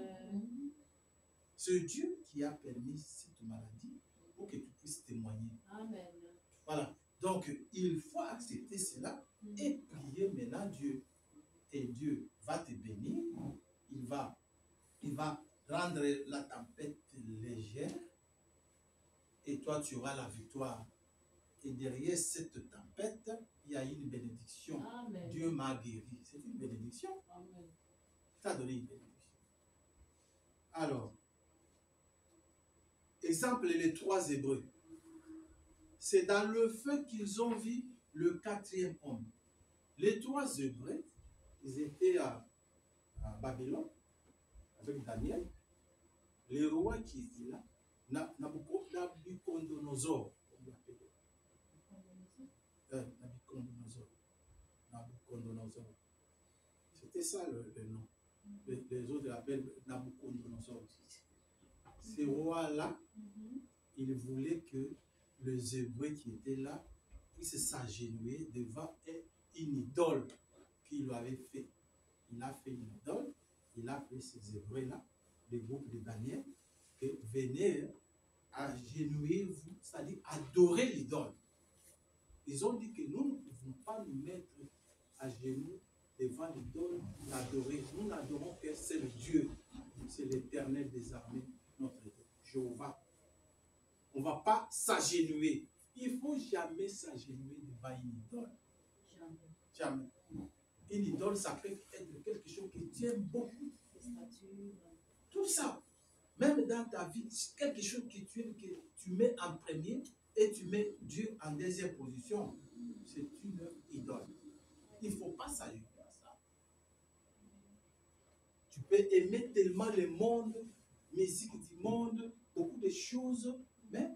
C'est Dieu qui a permis cette maladie pour que tu puisses témoigner. Amen. Voilà. Donc, il faut accepter cela et prier maintenant Dieu. Et Dieu va te bénir. Il va rendre la tempête légère. Et toi, tu auras la victoire. Et derrière cette tempête, il y a une bénédiction. Amen. Dieu m'a guéri. C'est une bénédiction. Amen. T'as donné une bénédiction. Alors, exemple, les 3 Hébreux. C'est dans le feu qu'ils ont vu le 4e homme. Les 3 Hébreux, ils étaient à Babylone avec Daniel. Le roi qui était là, Nabucodonosor, on l'appelle. Nabucodonosor. C'était ça le nom. Les autres l'appellent Nabucodonosor. Ce roi-là, il voulait que les Hébreux qui étaient là puissent s'agenouiller devant une idole qu'il avait fait. Il a fait une idole, il a appelé ces Hébreux-là, le groupe de Daniel, que venez agenouiller-vous, c'est-à-dire adorer l'idole. Ils ont dit que nous ne pouvons pas nous mettre à genoux devant l'idole, l'adorer. Nous n'adorons que c'est le Dieu, c'est l'Éternel des armées, notre Dieu, Jéhovah. On ne va pas s'agenouiller. Il ne faut jamais s'agenouiller devant une idole. Jamais. Une idole, ça peut être quelque chose qui tient beaucoup. Tout ça, même dans ta vie, quelque chose que tu mets en premier et tu mets Dieu en deuxième position, c'est une idole. Il ne faut pas s'agenouiller à ça. Tu peux aimer tellement le monde, musique du monde, beaucoup de choses, mais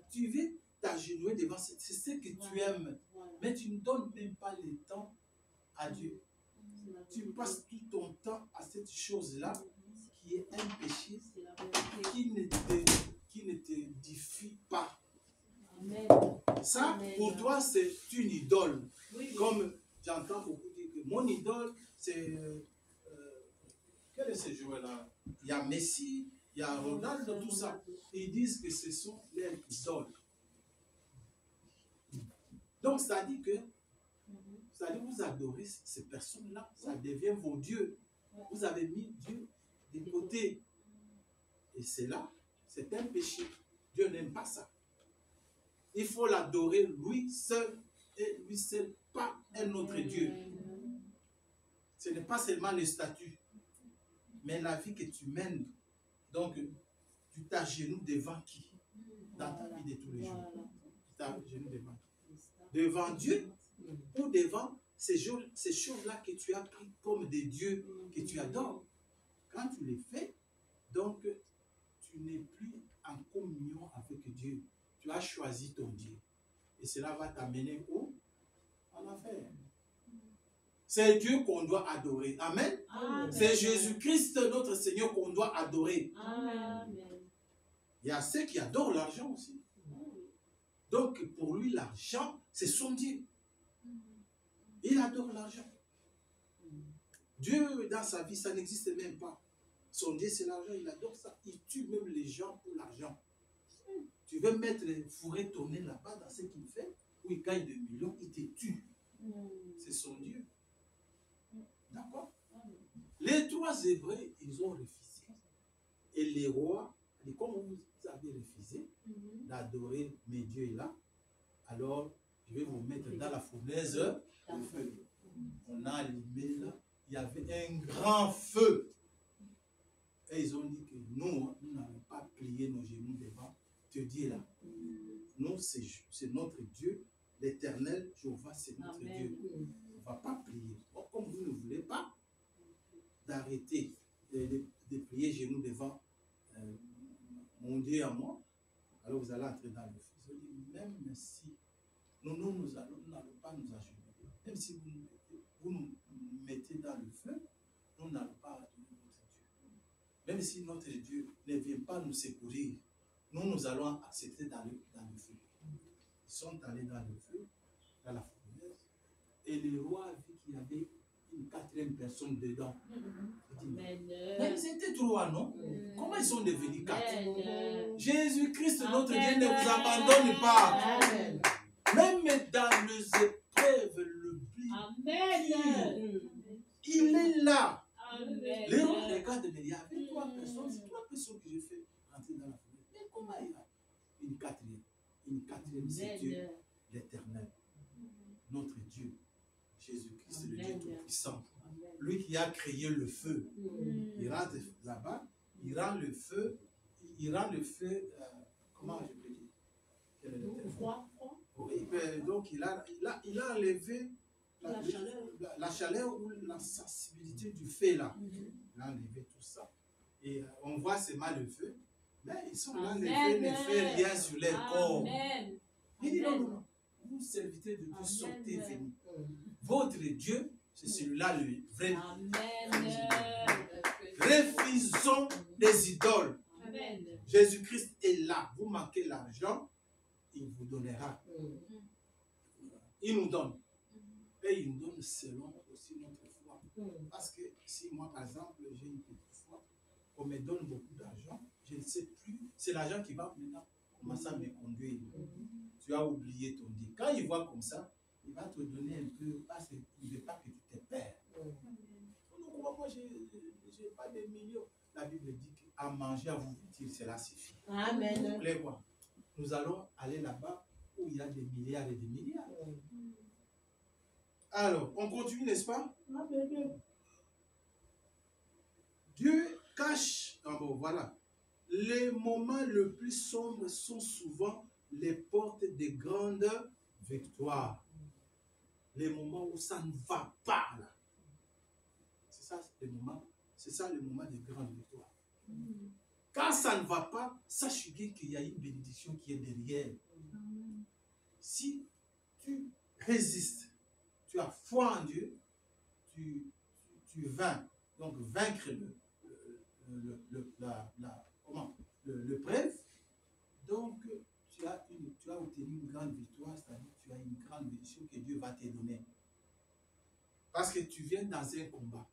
tu veux t'agenouiller devant, c'est ce que tu aimes, mais tu ne donnes même pas le temps à Dieu. Tu passes tout ton temps à cette chose-là qui est un péché qui ne t'édifie pas. Amen. Ça, Amen. pour toi, c'est une idole. Oui. Comme j'entends beaucoup dire que mon idole, c'est... quel est ce joueur-là? Il y a Messi, il y a Ronaldo, tout ça. Ils disent que ce sont leurs idoles. Donc, ça dit que vous adorez ces personnes-là, ça devient vos dieux. Vous avez mis Dieu de côté. Et c'est là, c'est un péché. Dieu n'aime pas ça. Il faut l'adorer lui seul et lui seul, pas un autre Dieu. Ce n'est pas seulement le statut, mais la vie que tu mènes. Donc, tu t'agenouilles devant qui? dans ta vie de tous les jours. Ta genou devant Dieu ou devant ces choses-là que tu as pris comme des dieux que tu adores. Quand tu les fais, donc tu n'es plus en communion avec Dieu. Tu as choisi ton Dieu. Et cela va t'amener où? En enfer. C'est Dieu qu'on doit adorer. Amen. Amen. C'est Jésus-Christ, notre Seigneur, qu'on doit adorer. Amen. Il y a ceux qui adorent l'argent aussi. Donc, pour lui, l'argent, c'est son Dieu. Il adore l'argent. Dieu, dans sa vie, ça n'existe même pas. Son Dieu, c'est l'argent, il adore ça. Il tue même les gens pour l'argent. Tu veux mettre fourrer tourner là-bas dans ce qu'il fait, où il gagne des millions, il te tue. C'est son Dieu. D'accord? Les 3 Hébreux, ils ont refusé. Et les rois, comme vous avez refusé d'adorer mes dieux là, alors je vais vous mettre dans la fournaise de feu. On a allumé là, il y avait un grand feu. Et ils ont dit que nous n'allons pas plier nos genoux devant ce Dieu là. Nous, c'est notre Dieu, l'Éternel, Jéhovah, c'est notre Dieu. On ne va pas plier. Bon, comme vous ne voulez pas d'arrêter de plier genoux devant mon Dieu à moi, alors vous allez entrer dans le feu. Je dis, même si nous n'allons pas nous agenouiller, même si vous nous mettez dans le feu, nous n'allons pas adorer notre Dieu. Même si notre Dieu ne vient pas nous secourir, nous allons accepter dans le feu. Ils sont allés dans le feu, dans la fournaise, et le roi a vu qu'il y avait une 4e personne dedans. Mais c'était 3, non? Comment ils sont devenus 4? Jésus-Christ, notre Dieu, ne vous abandonne pas. Amen. Même dans les épreuves, le pire, il est là. Les autres regardent, mais il y avait 3 personnes, c'est 3 personnes que j'ai fait rentrer dans la fournaise. Mais comment il y a une 4e? Une 4e, c'est Dieu, l'Éternel, notre Dieu, Jésus-Christ, le Dieu Tout-Puissant. Lui qui a créé le feu. Il rentre là-bas, il rend le feu, comment je peux dire? Quel est le terme? Froid. Oui, donc il a enlevé la chaleur ou la sensibilité du feu là. Il a enlevé tout ça. Et on voit seulement le feu, mais ils sont là, le feu ne fait rien sur leur corps. Il dit non, vous servitez de Dieu, sortez, venez. Votre Dieu, c'est celui-là le vrai. Refusons les idoles. Jésus-Christ est là. Vous manquez l'argent, il vous donnera. Il nous donne. Et il nous donne selon aussi notre foi. Parce que si moi, par exemple, j'ai une petite foi, on me donne beaucoup d'argent, je ne sais plus, c'est l'argent qui va maintenant commencer à me conduire. Tu as oublié ton Dieu. Quand il voit comme ça, il va te donner un peu, parce qu'il ne veut pas que tu te perds. Donc, moi, je n'ai pas de millions. La Bible dit qu'à manger, à vous dire, cela suffit. Amen. Nous allons aller là-bas où il y a des milliards et des milliards. Alors, on continue, n'est-ce pas? Dieu cache, bon, voilà. Les moments les plus sombres sont souvent les portes des grandes victoires. Les moments où ça ne va pas, là. C'est ça le moment des grandes victoires. Quand ça ne va pas, sache bien qu'il y a une bénédiction qui est derrière. Si tu résistes, tu as foi en Dieu, tu vains, donc vaincre l'épreuve, donc tu as obtenu une grande victoire, c'est-à-dire tu as une grande bénédiction que Dieu va te donner. Parce que tu viens dans un combat.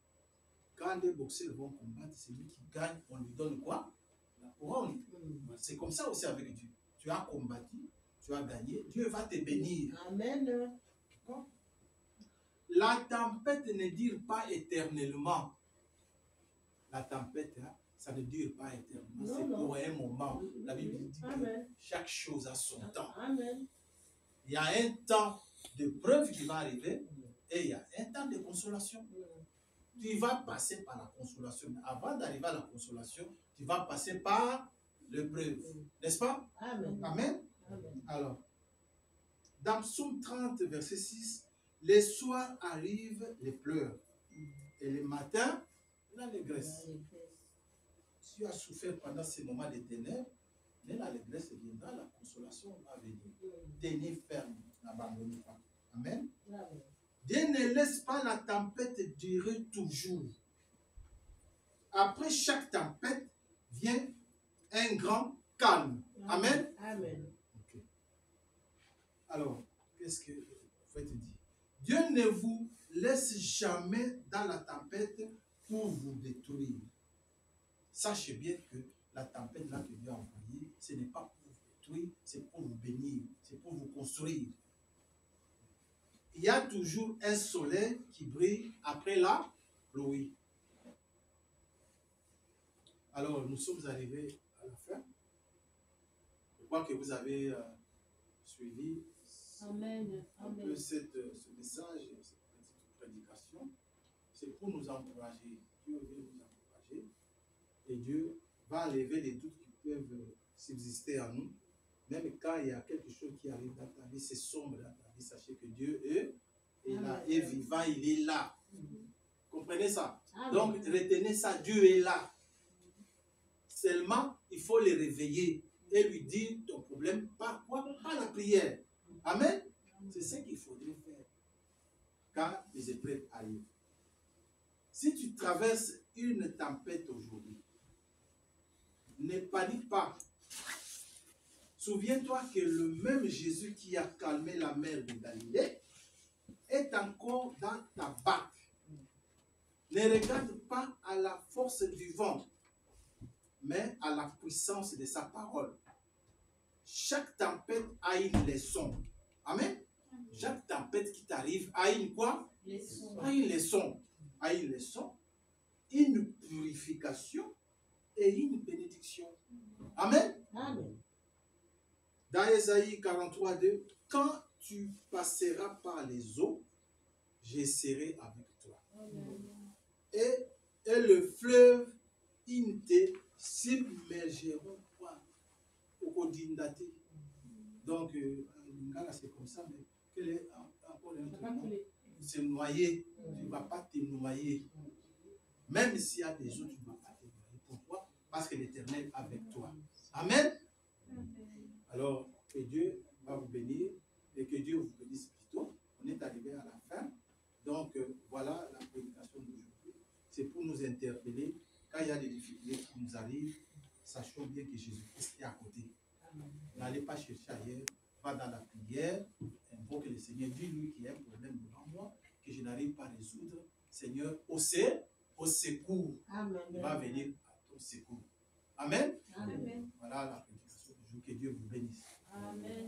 Quand des boxeurs vont combattre, celui qui gagne, on lui donne quoi? La couronne. C'est comme ça aussi avec Dieu. Tu as combattu, tu as gagné, Dieu va te bénir. Amen. La tempête ne dure pas éternellement. La tempête, ça ne dure pas éternellement. C'est pour un moment. La Bible dit que chaque chose a son temps. Amen. Il y a un temps de preuve qui va arriver et il y a un temps de consolation. Tu vas passer par la consolation. Mais avant d'arriver à la consolation, tu vas passer par l'épreuve. N'est-ce pas? Amen. Amen. Amen. Alors, dans Psaume 30, verset 6, les soirs arrivent les pleurs et les matins, l'allégresse. Tu as souffert pendant ces moments de ténèbres, mais l'allégresse viendra, la consolation va venir. Tenez ferme, n'abandonnez pas. Amen. Amen. Dieu ne laisse pas la tempête durer toujours. Après chaque tempête vient un grand calme. Amen. Amen. Ok. Alors, qu'est-ce que vous faites dire? Dieu ne vous laisse jamais dans la tempête pour vous détruire. Sachez bien que la tempête là que Dieu a envoyée, ce n'est pas pour vous détruire, c'est pour vous bénir, c'est pour vous construire. Il y a toujours un soleil qui brille après la pluie. Alors, nous sommes arrivés à la fin. Je crois que vous avez suivi Amen. un peu ce message, cette petite prédication. C'est pour nous encourager. Dieu veut nous encourager. Et Dieu va enlever les doutes qui peuvent subsister en nous. Même quand il y a quelque chose qui arrive dans ta vie, c'est sombre dans ta vie, sachez que Dieu est là, est vivant, il est là. Comprenez ça? Amen. Donc, retenez ça, Dieu est là. Seulement, il faut le réveiller et lui dire ton problème par quoi? Par la prière. Amen. C'est ce qu'il faudrait faire quand les épreuves arrivent. Si tu traverses une tempête aujourd'hui, ne panique pas. Souviens-toi que le même Jésus qui a calmé la mer de Galilée est encore dans ta barque. Ne regarde pas à la force du vent, mais à la puissance de sa parole. Chaque tempête a une leçon. Amen. Chaque tempête qui t'arrive a une quoi? A une leçon. A une leçon, une purification et une bénédiction. Amen. Amen. Dans Ésaïe 43, 2, quand tu passeras par les eaux, je serai avec toi. Et le fleuve, ils ne te submergeront pas. Donc, c'est comme ça, mais quel est encore un autre mot? Se noyer, tu ne vas pas te noyer. Même s'il y a des eaux, tu ne vas pas te noyer. Pourquoi? Parce que l'Éternel est avec toi. Amen. Alors, que Dieu va vous bénir et que Dieu vous bénisse plutôt. On est arrivé à la fin. Donc, voilà la prédication d'aujourd'hui. C'est pour nous interpeller. Quand il y a des difficultés qui nous arrivent, sachons bien que Jésus-Christ est à côté. N'allez pas chercher ailleurs. Va dans la prière. Invoque le Seigneur. Dis-lui qu'il y a un problème devant moi que je n'arrive pas à résoudre. Seigneur, au secours. Amen. Il va venir à ton secours. Amen. Amen. Voilà la prédication du jour. Que Dieu vous bénisse. Amen.